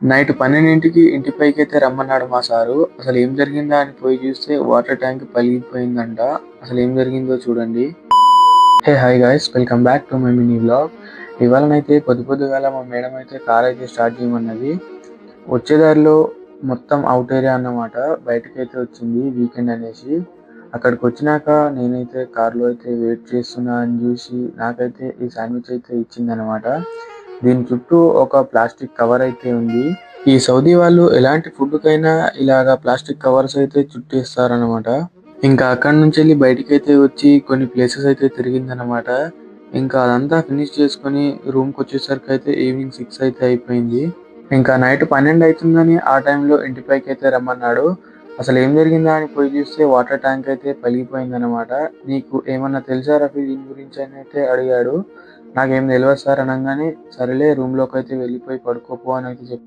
Night 12కి ఇంటిపైకైతే రమ్మన్నాడు మా sir. అసలేం జరిగిందా అని పోయి చూస్తే వాటర్ ట్యాంక్ పగిలిపోయిందంట. అసలేం జరిగిందో చూడండి. Hey hi guys, welcome back to my mini vlog. ఇవాళనైతే పొద్దుగాల మా మేడం అయితే కార్ అయితే స్టార్ట్ చేయమన్నది. వచ్చే దారిలో మొత్తం అవుట్ ఏరియా అన్నమాట. బయటకైతే వచ్చింది వీకెండ్ అనేసి. అక్కడికి వచ్చినాక నేనైతే కార్లో అయితే వెయిట్ చేస్తున్నా అని చూసి నాకైతే ఈ శాండ్విచ్ అయితే ఇచ్చిందనమాట. దీని చుట్టూ ఒక ప్లాస్టిక్ కవర్ అయితే ఉంది. ఈ సౌదీ వాళ్ళు ఎలాంటి ఫుడ్‌కైనా ఇలాగా ప్లాస్టిక్ కవర్స్ అయితే చుట్టేస్తారనమాట. ఇంకా అక్కడి నుంచెళ్ళి బయటికైతే వచ్చి కొన్ని ప్లేసెస్ అయితే తిరిగిందనమాట. ఇంకా అదంతా ఫినిష్ చేసుకొని రూమ్‌కొచ్చేసరికైతే ఈవినింగ్ 6 అయితే అయిపోయింది. ఇంకా నైట్ 12 అయితుందని ఆ టైంలో ఇంటిపైకైతే రమ్మన్నాడు. అసలేం జరిగిందా అని పోయి చూస్తే వాటర్ ట్యాంక్ అయితే పగిలిపోయిందనమాట. "నీకు ఏమన్నా తెలుసా రఫీ దీని గురించి" అని అయితే అడిగాడు. నాకేం తెలవదు సార్ అనంగానే, సరేలే రూమ్‌లోకైతే వెళ్ళిపోయి పడుకోపో అని అయితే